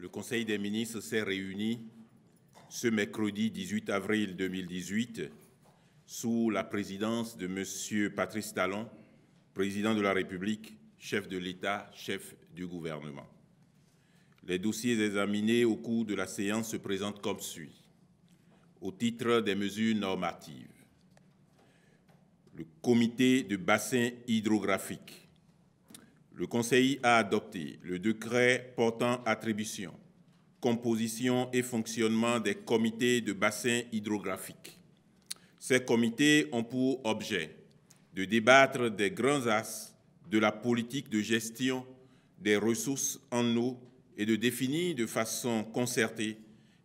Le Conseil des ministres s'est réuni ce mercredi 18 avril 2018 sous la présidence de M. Patrice Talon, président de la République, chef de l'État, chef du gouvernement. Les dossiers examinés au cours de la séance se présentent comme suit. Au titre des mesures normatives, le comité de bassin hydrographique. Le Conseil a adopté le décret portant attribution, composition et fonctionnement des comités de bassin hydrographique. Ces comités ont pour objet de débattre des grands axes de la politique de gestion des ressources en eau et de définir de façon concertée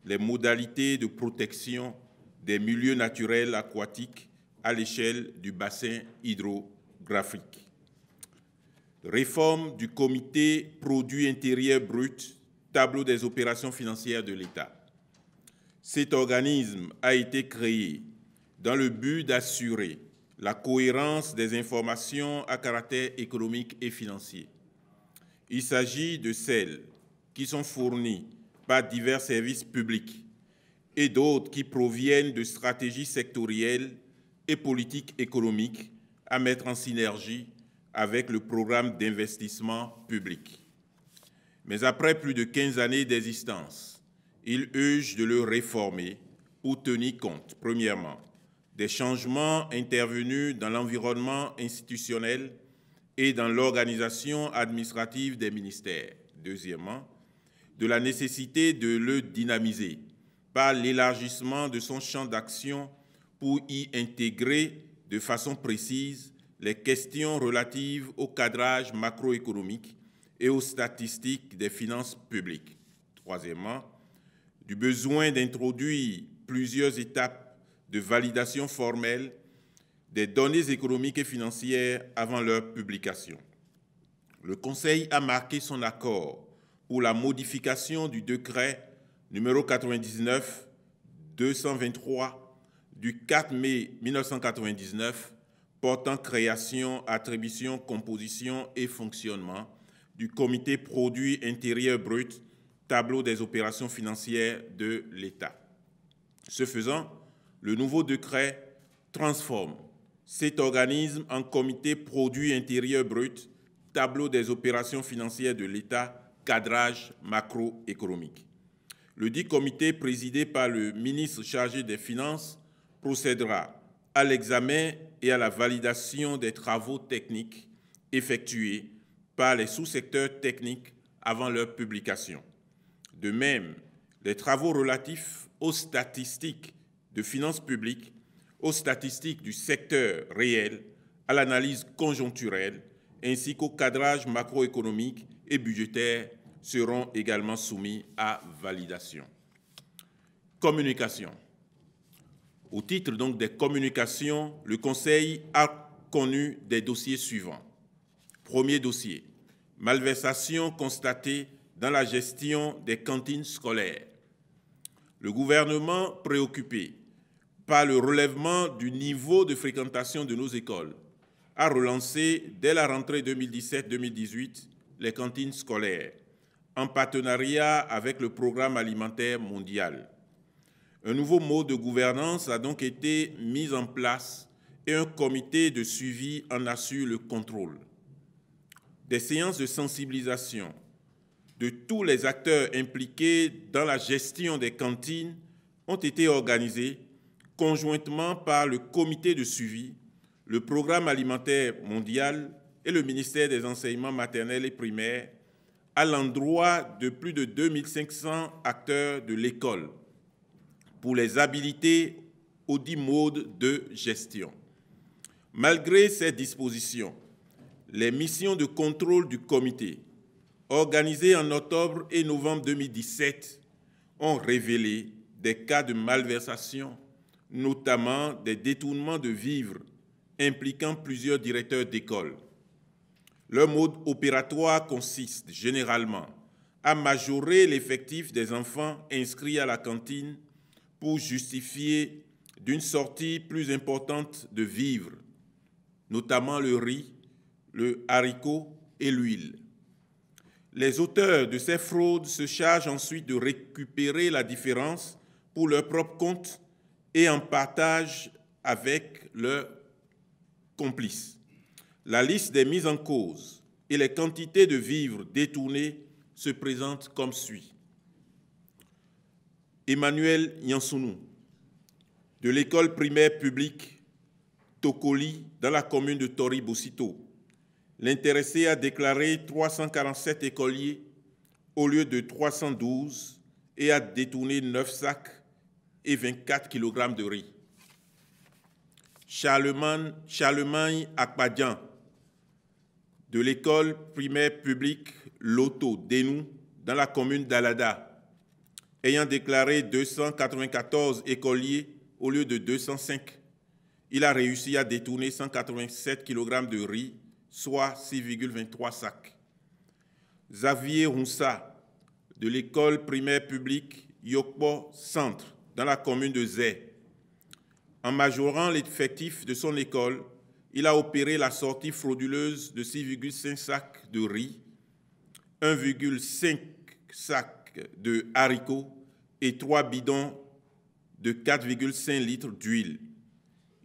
les modalités de protection des milieux naturels aquatiques à l'échelle du bassin hydrographique. Réforme du comité produit intérieur brut, tableau des opérations financières de l'État. Cet organisme a été créé dans le but d'assurer la cohérence des informations à caractère économique et financier. Il s'agit de celles qui sont fournies par divers services publics et d'autres qui proviennent de stratégies sectorielles et politiques économiques à mettre en synergie avec le programme d'investissement public. Mais après plus de 15 années d'existence, il urge de le réformer pour tenir compte, premièrement, des changements intervenus dans l'environnement institutionnel et dans l'organisation administrative des ministères. Deuxièmement, de la nécessité de le dynamiser par l'élargissement de son champ d'action pour y intégrer de façon précise les questions relatives au cadrage macroéconomique et aux statistiques des finances publiques. Troisièmement, du besoin d'introduire plusieurs étapes de validation formelle des données économiques et financières avant leur publication. Le Conseil a marqué son accord pour la modification du décret numéro 99-223 du 4 mai 1999 portant création, attribution, composition et fonctionnement du comité produit intérieur brut, tableau des opérations financières de l'État. Ce faisant, le nouveau décret transforme cet organisme en comité produit intérieur brut, tableau des opérations financières de l'État, cadrage macroéconomique. Le dit comité, présidé par le ministre chargé des Finances, procédera à l'examen et à la validation des travaux techniques effectués par les sous-secteurs techniques avant leur publication. De même, les travaux relatifs aux statistiques de finances publiques, aux statistiques du secteur réel, à l'analyse conjoncturelle, ainsi qu'au cadrage macroéconomique et budgétaire seront également soumis à validation. Communication. Au titre donc des communications, le Conseil a connu des dossiers suivants. Premier dossier, malversation constatée dans la gestion des cantines scolaires. Le gouvernement, préoccupé par le relèvement du niveau de fréquentation de nos écoles, a relancé dès la rentrée 2017-2018 les cantines scolaires, en partenariat avec le Programme alimentaire mondial. Un nouveau mode de gouvernance a donc été mis en place et un comité de suivi en assure le contrôle. Des séances de sensibilisation de tous les acteurs impliqués dans la gestion des cantines ont été organisées conjointement par le comité de suivi, le Programme alimentaire mondial et le ministère des enseignements maternels et primaires à l'endroit de plus de 2500 acteurs de l'école pour les habiliter aux 10 modes de gestion. Malgré ces dispositions, les missions de contrôle du comité, organisées en octobre et novembre 2017, ont révélé des cas de malversation, notamment des détournements de vivres impliquant plusieurs directeurs d'école. Leur mode opératoire consiste généralement à majorer l'effectif des enfants inscrits à la cantine pour justifier d'une sortie plus importante de vivres, notamment le riz, le haricot et l'huile. Les auteurs de ces fraudes se chargent ensuite de récupérer la différence pour leur propre compte et en partagent avec leurs complices. La liste des mises en cause et les quantités de vivres détournés se présentent comme suit. Emmanuel Yansounou, de l'école primaire publique Tokoli, dans la commune de Tori-Bosito. L'intéressé a déclaré 347 écoliers au lieu de 312 et a détourné 9 sacs et 24 kg de riz. Charlemagne Akpadian, de l'école primaire publique Loto Denou, dans la commune d'Alada, ayant déclaré 294 écoliers au lieu de 205, il a réussi à détourner 187 kg de riz, soit 6,23 sacs. Xavier Roussa, de l'école primaire publique Yokpo Centre, dans la commune de Zé. En majorant l'effectif de son école, il a opéré la sortie frauduleuse de 6,5 sacs de riz, 1,5 sacs de haricots et 3 bidons de 4,5 litres d'huile.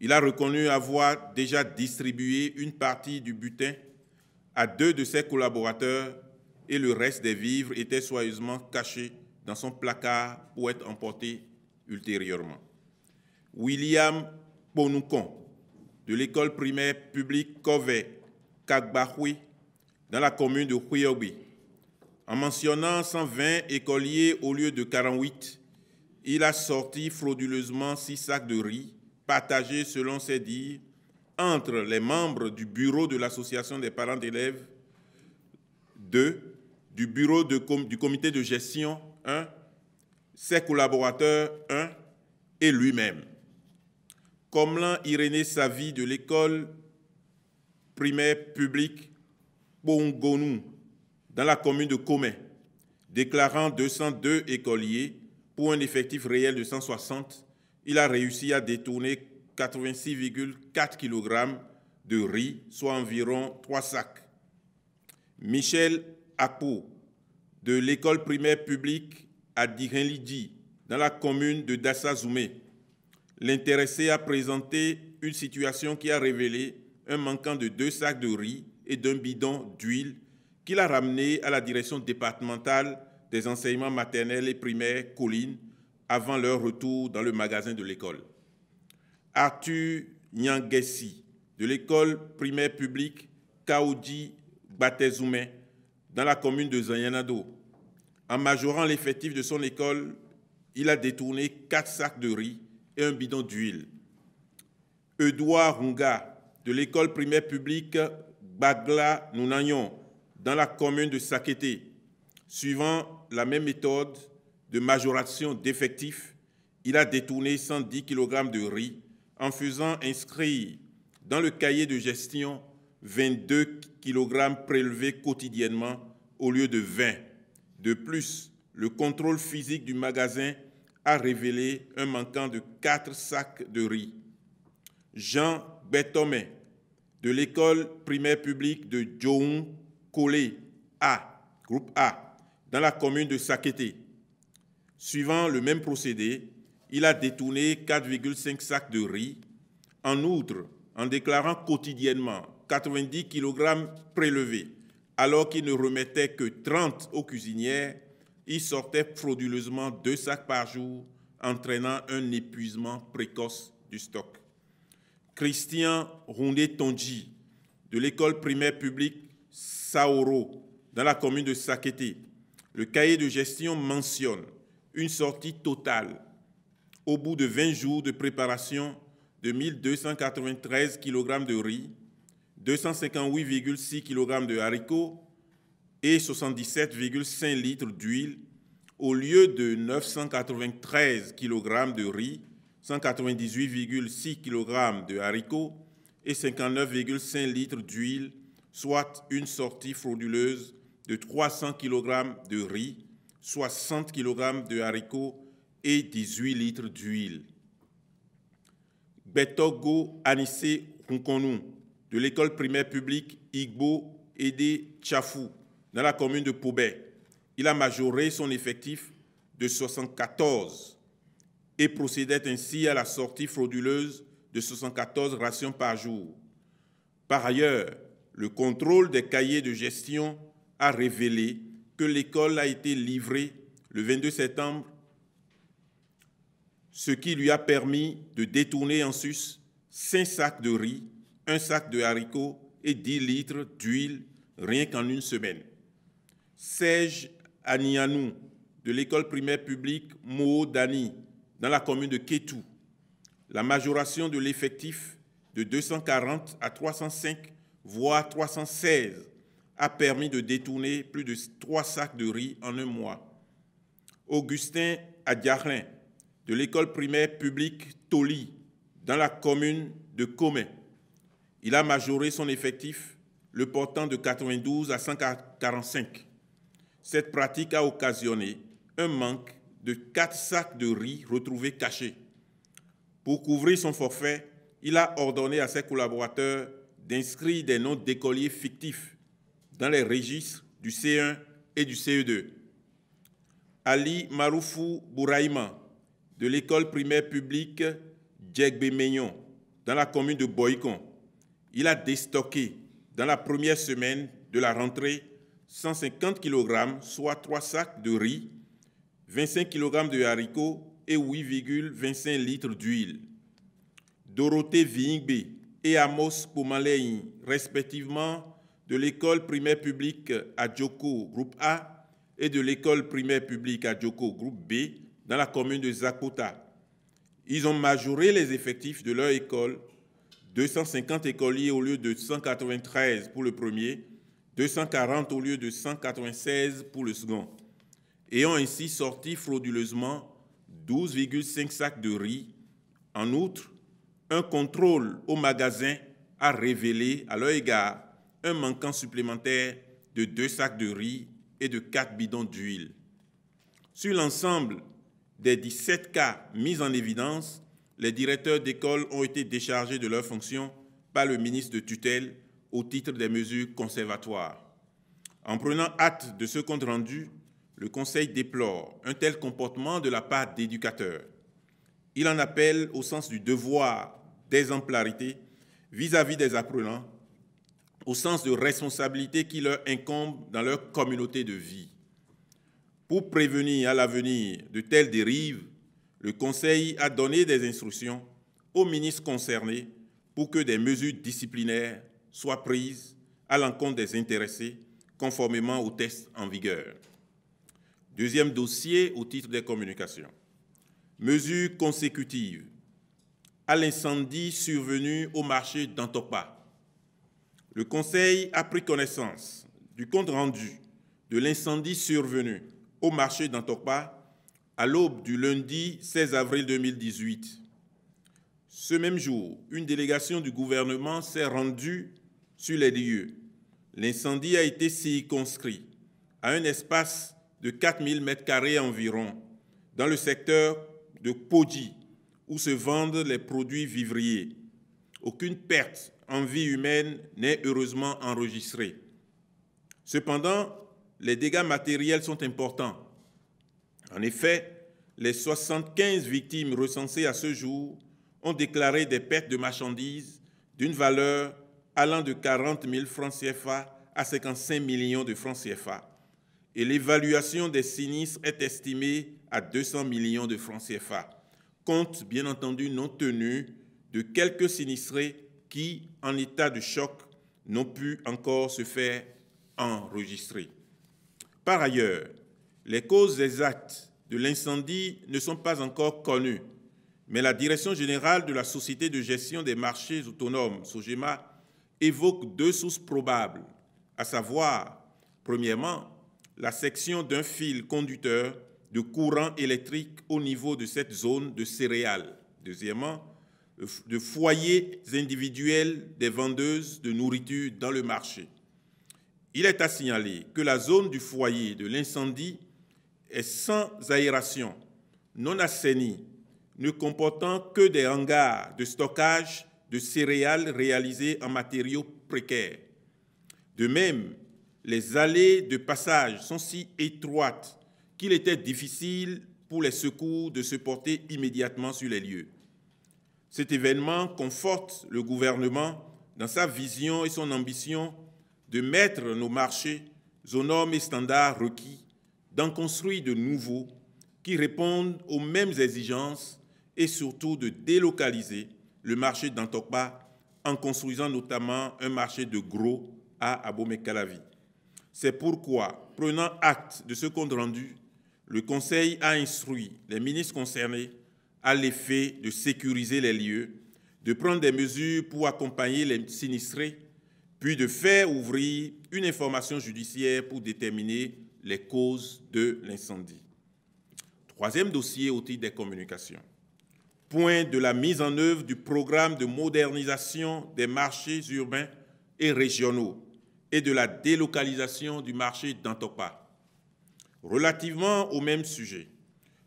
Il a reconnu avoir déjà distribué une partie du butin à 2 de ses collaborateurs et le reste des vivres était soigneusement caché dans son placard pour être emporté ultérieurement. William Ponoukon, de l'école primaire publique Kove Kagbahoui, dans la commune de Huyobi. En mentionnant 120 écoliers au lieu de 48, il a sorti frauduleusement 6 sacs de riz, partagés selon ses dires entre les membres du bureau de l'association des parents d'élèves 2, du bureau du comité de gestion 1, ses collaborateurs 1 et lui-même. Komlan Irénée Savi, de l'école primaire publique Bongonou, dans la commune de Komé, déclarant 202 écoliers pour un effectif réel de 160, il a réussi à détourner 86,4 kg de riz, soit environ 3 sacs. Michel Akpo, de l'école primaire publique à Direnlidi, dans la commune de Dassazoumé. L'intéressé a présenté une situation qui a révélé un manquant de 2 sacs de riz et d'un bidon d'huile qu'il a ramené à la direction départementale des enseignements maternels et primaires Colline avant leur retour dans le magasin de l'école. Arthur Nyangessi, de l'école primaire publique Kaoudi Batezoumé, dans la commune de Zanyanado. En majorant l'effectif de son école, il a détourné 4 sacs de riz et un bidon d'huile. Edouard Runga, de l'école primaire publique Bagla Nounagnon, dans la commune de Sakété. Suivant la même méthode de majoration d'effectifs, il a détourné 110 kg de riz en faisant inscrire dans le cahier de gestion 22 kg prélevés quotidiennement au lieu de 20. De plus, le contrôle physique du magasin a révélé un manquant de 4 sacs de riz. Jean Betomé, de l'école primaire publique de Djoung Kolé A, groupe A, dans la commune de Sakété. Suivant le même procédé, il a détourné 4,5 sacs de riz. En outre, en déclarant quotidiennement 90 kg prélevés, alors qu'il ne remettait que 30 aux cuisinières, il sortait frauduleusement 2 sacs par jour, entraînant un épuisement précoce du stock. Christian Rondé-Tondji, de l'école primaire publique Saoro, dans la commune de Sakété. Le cahier de gestion mentionne une sortie totale, au bout de 20 jours de préparation, de 1293 kg de riz, 258,6 kg de haricots et 77,5 litres d'huile, au lieu de 993 kg de riz, 198,6 kg de haricots et 59,5 litres d'huile, soit une sortie frauduleuse de 300 kg de riz, 60 kg de haricots et 18 litres d'huile. Betogo Anissé Runkonou, de l'école primaire publique Igbo Ede Tchafou, dans la commune de Pobet. Il a majoré son effectif de 74 et procédait ainsi à la sortie frauduleuse de 74 rations par jour. Par ailleurs, le contrôle des cahiers de gestion a révélé que l'école a été livrée le 22 septembre, ce qui lui a permis de détourner en sus 5 sacs de riz, 1 sac de haricots et 10 litres d'huile rien qu'en une semaine. Serge Anianou, de l'école primaire publique Moo Dani, dans la commune de Kétou. La majoration de l'effectif de 240 à 305, voire 316, a permis de détourner plus de 3 sacs de riz en un mois. Augustin Adiarin, de l'école primaire publique Toli, dans la commune de Comé. Il a majoré son effectif, le portant de 92 à 145. Cette pratique a occasionné un manque de 4 sacs de riz retrouvés cachés. Pour couvrir son forfait, il a ordonné à ses collaborateurs d'inscrire des noms d'écoliers fictifs dans les registres du C1 et du CE2. Ali Maroufou Bouraïma, de l'école primaire publique Djegbe Meignon, dans la commune de Boïkon. Il a déstocké dans la première semaine de la rentrée 150 kg, soit 3 sacs de riz, 25 kg de haricots et 8,25 litres d'huile. Dorothée Vingbe et Amos Pomalei, respectivement de l'école primaire publique Adjoko, groupe A, et de l'école primaire publique Adjoko, groupe B, dans la commune de Zakota. Ils ont majoré les effectifs de leur école, 250 écoliers au lieu de 193 pour le premier, 240 au lieu de 196 pour le second, et ont ainsi sorti frauduleusement 12,5 sacs de riz. En outre, un contrôle au magasin a révélé à leur égard un manquant supplémentaire de 2 sacs de riz et de 4 bidons d'huile. Sur l'ensemble des 17 cas mis en évidence, les directeurs d'école ont été déchargés de leurs fonctions par le ministre de tutelle au titre des mesures conservatoires. En prenant acte de ce compte rendu, le Conseil déplore un tel comportement de la part d'éducateurs. Il en appelle au sens du devoir d'exemplarité vis-à-vis des apprenants, au sens de responsabilité qui leur incombe dans leur communauté de vie. Pour prévenir à l'avenir de telles dérives, le Conseil a donné des instructions aux ministres concernés pour que des mesures disciplinaires soient prises à l'encontre des intéressés, conformément aux textes en vigueur. Deuxième dossier au titre des communications. Mesures consécutives à l'incendie survenu au marché d'Antokpa. Le Conseil a pris connaissance du compte rendu de l'incendie survenu au marché d'Antokpa à l'aube du lundi 16 avril 2018. Ce même jour, une délégation du gouvernement s'est rendue sur les lieux. L'incendie a été circonscrit à un espace de 4000 m² environ dans le secteur de Podji, où se vendent les produits vivriers. Aucune perte en vie humaine n'est heureusement enregistrée. Cependant, les dégâts matériels sont importants. En effet, les 75 victimes recensées à ce jour ont déclaré des pertes de marchandises d'une valeur allant de 40 000 francs CFA à 55 millions de francs CFA. Et l'évaluation des sinistres est estimée à 200 millions de francs CFA, compte bien entendu non tenu de quelques sinistrés qui, en état de choc, n'ont pu encore se faire enregistrer. Par ailleurs, les causes exactes de l'incendie ne sont pas encore connues, mais la Direction générale de la Société de gestion des marchés autonomes, SOGEMA, évoque 2 sources probables, à savoir, premièrement, la section d'un fil conducteur de courant électrique au niveau de cette zone de céréales. Deuxièmement, de foyers individuels des vendeuses de nourriture dans le marché. Il est à signaler que la zone du foyer de l'incendie est sans aération, non assainie, ne comportant que des hangars de stockage de céréales réalisés en matériaux précaires. De même, les allées de passage sont si étroites qu'il était difficile pour les secours de se porter immédiatement sur les lieux. Cet événement conforte le gouvernement dans sa vision et son ambition de mettre nos marchés aux normes et standards requis, d'en construire de nouveaux qui répondent aux mêmes exigences et surtout de délocaliser le marché d'Antokpa en construisant notamment un marché de gros à Abomey-Calavi. C'est pourquoi, prenant acte de ce compte rendu, le Conseil a instruit les ministres concernés à l'effet de sécuriser les lieux, de prendre des mesures pour accompagner les sinistrés, puis de faire ouvrir une information judiciaire pour déterminer les causes de l'incendie. Troisième dossier au titre des communications. Point de la mise en œuvre du programme de modernisation des marchés urbains et régionaux et de la délocalisation du marché d'Antokpa. Relativement au même sujet,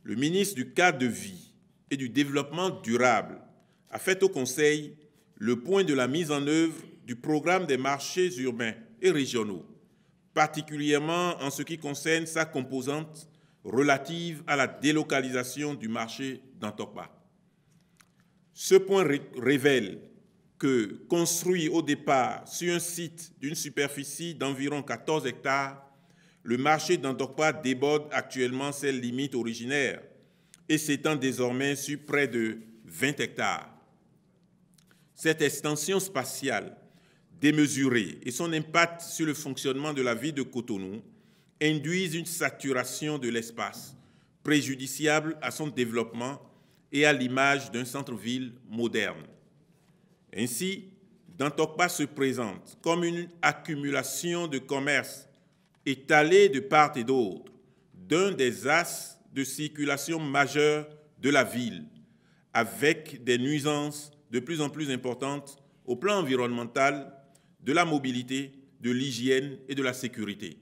le ministre du Cadre de vie et du Développement durable a fait au Conseil le point de la mise en œuvre du programme des marchés urbains et régionaux, particulièrement en ce qui concerne sa composante relative à la délocalisation du marché d'Antokpa. Ce point révèle que, construit au départ sur un site d'une superficie d'environ 14 hectares, le marché d'Antokpa déborde actuellement ses limites originaires et s'étend désormais sur près de 20 hectares. Cette extension spatiale démesurée et son impact sur le fonctionnement de la ville de Cotonou induisent une saturation de l'espace préjudiciable à son développement et à l'image d'un centre-ville moderne. Ainsi, Dantokpa se présente comme une accumulation de commerces étalés de part et d'autre d'un des axes de circulation majeurs de la ville, avec des nuisances de plus en plus importantes au plan environnemental, de la mobilité, de l'hygiène et de la sécurité.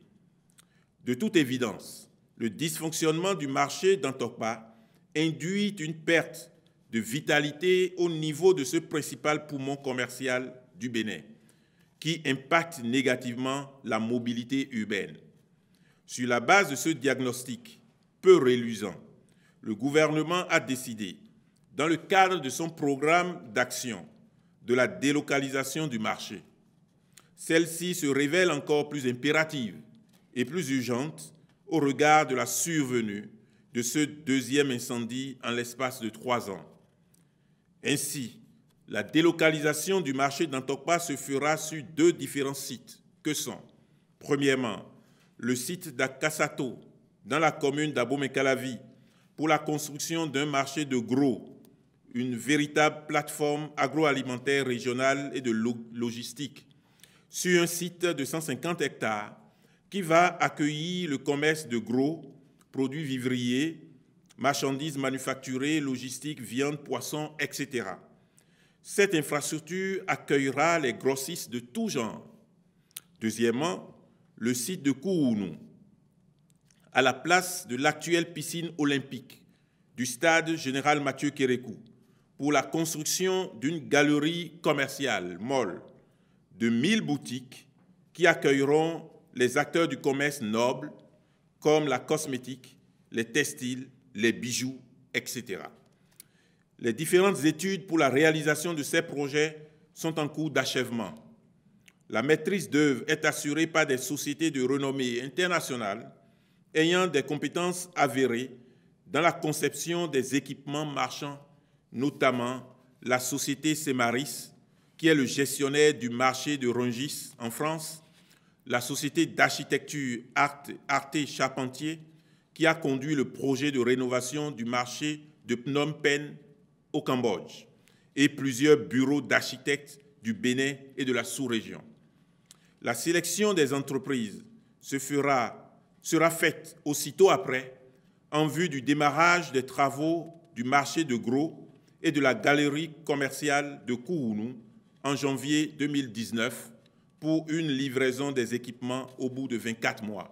De toute évidence, le dysfonctionnement du marché d'Antokpa induit une perte de vitalité au niveau de ce principal poumon commercial du Bénin, qui impacte négativement la mobilité urbaine. Sur la base de ce diagnostic peu reluisant, le gouvernement a décidé, dans le cadre de son programme d'action, de la délocalisation du marché. Celle-ci se révèle encore plus impérative et plus urgente au regard de la survenue de ce deuxième incendie en l'espace de 3 ans. Ainsi, la délocalisation du marché d'Antokpa se fera sur 2 différents sites, que sont, premièrement, le site d'Akasato, dans la commune d'Abomey-Calavi, pour la construction d'un marché de gros, une véritable plateforme agroalimentaire régionale et de logistique, sur un site de 150 hectares qui va accueillir le commerce de gros, produits vivriers, marchandises manufacturées, logistique, viande, poisson, etc. Cette infrastructure accueillera les grossistes de tout genre. Deuxièmement, le site de Kouounou, à la place de l'actuelle piscine olympique du stade général Mathieu Kérékou, pour la construction d'une galerie commerciale, mall, de 1000 boutiques qui accueilleront les acteurs du commerce noble, comme la cosmétique, les textiles, les bijoux, etc. Les différentes études pour la réalisation de ces projets sont en cours d'achèvement. La maîtrise d'œuvre est assurée par des sociétés de renommée internationale ayant des compétences avérées dans la conception des équipements marchands, notamment la société Semaris, qui est le gestionnaire du marché de Rungis en France, la société d'architecture Arte Charpentier, qui a conduit le projet de rénovation du marché de Phnom Penh au Cambodge, et plusieurs bureaux d'architectes du Bénin et de la sous-région. La sélection des entreprises sera faite aussitôt après, en vue du démarrage des travaux du marché de gros et de la galerie commerciale de Kouounou en janvier 2019 pour une livraison des équipements au bout de 24 mois.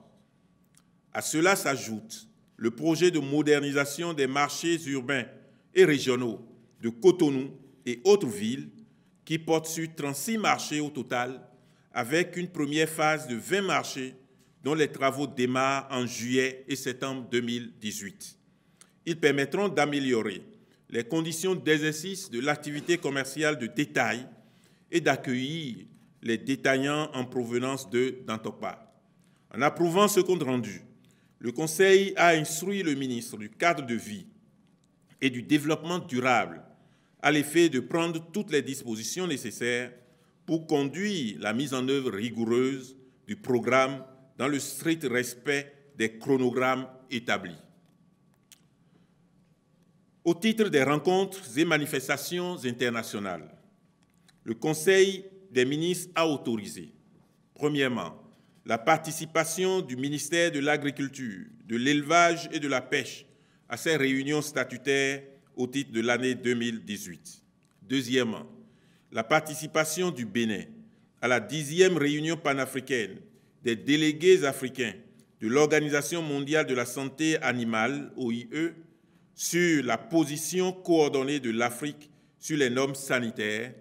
À cela s'ajoute le projet de modernisation des marchés urbains et régionaux de Cotonou et autres villes qui portent sur 36 marchés au total avec une première phase de 20 marchés dont les travaux démarrent en juillet et septembre 2018. Ils permettront d'améliorer les conditions d'exercice de l'activité commerciale de détail et d'accueillir les détaillants en provenance d'Antokpa. En approuvant ce compte rendu, le Conseil a instruit le ministre du Cadre de vie et du Développement durable à l'effet de prendre toutes les dispositions nécessaires pour conduire la mise en œuvre rigoureuse du programme dans le strict respect des chronogrammes établis. Au titre des rencontres et manifestations internationales, le Conseil des ministres a autorisé, premièrement, la participation du ministère de l'Agriculture, de l'Élevage et de la Pêche à ces réunions statutaires au titre de l'année 2018. Deuxièmement, la participation du Bénin à la 10e réunion panafricaine des délégués africains de l'Organisation mondiale de la santé animale, OIE, sur la position coordonnée de l'Afrique sur les normes sanitaires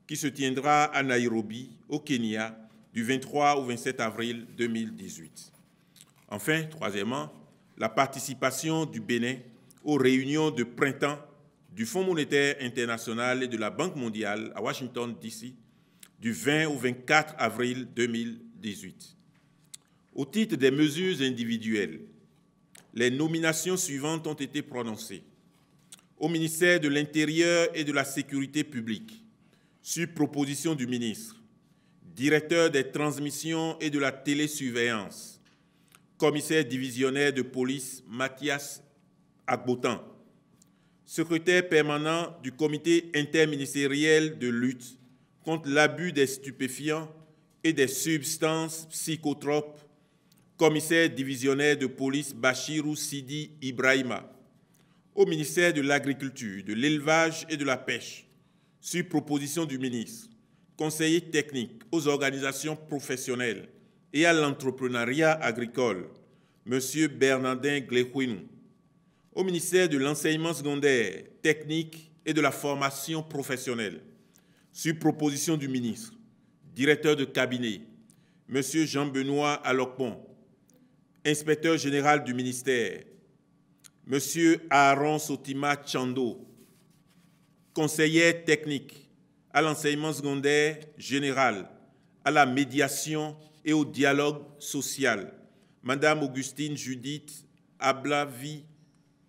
qui se tiendra à Nairobi, au Kenya, du 23 au 27 avril 2018. Enfin, troisièmement, la participation du Bénin aux réunions de printemps du Fonds monétaire international et de la Banque mondiale à Washington, D.C., du 20 au 24 avril 2018. Au titre des mesures individuelles, les nominations suivantes ont été prononcées. Au ministère de l'Intérieur et de la Sécurité publique, sur proposition du ministre, directeur des transmissions et de la télésurveillance, commissaire divisionnaire de police Mathias Agbotan, secrétaire permanent du comité interministériel de lutte contre l'abus des stupéfiants et des substances psychotropes, commissaire divisionnaire de police Bachirou Sidi Ibrahima, au ministère de l'Agriculture, de l'Élevage et de la Pêche, sur proposition du ministre, conseiller technique aux organisations professionnelles et à l'entrepreneuriat agricole, M. Bernardin Glehuinou, au ministère de l'Enseignement secondaire, technique et de la formation professionnelle, sur proposition du ministre, directeur de cabinet, M. Jean-Benoît Alokpon, inspecteur général du ministère, M. Aaron Sotima Chando, conseillère technique à l'enseignement secondaire général, à la médiation et au dialogue social, Mme Augustine Judith Ablavi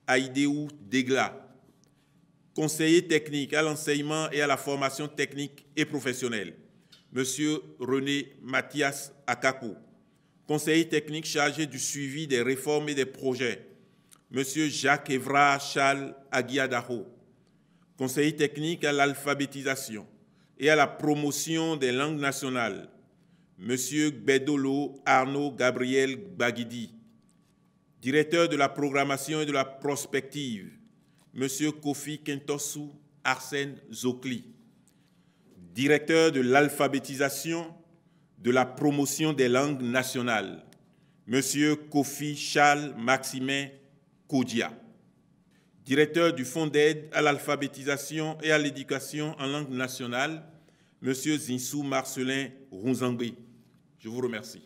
Aïdéou Degla, conseiller technique à l'enseignement et à la formation technique et professionnelle, M. René Mathias Akako, conseiller technique chargé du suivi des réformes et des projets, M. Jacques Evra Charles Aguiadaho, conseiller technique à l'alphabétisation et à la promotion des langues nationales, M. Gbedolo Arnaud Gabriel Baguidi, directeur de la programmation et de la prospective, M. Kofi Kentosu Arsène Zokli, directeur de l'alphabétisation, de la promotion des langues nationales, M. Kofi Charles Maximin Kodia, directeur du Fonds d'aide à l'alphabétisation et à l'éducation en langue nationale, M. Zinsou Marcelin Rounzangbe. Je vous remercie.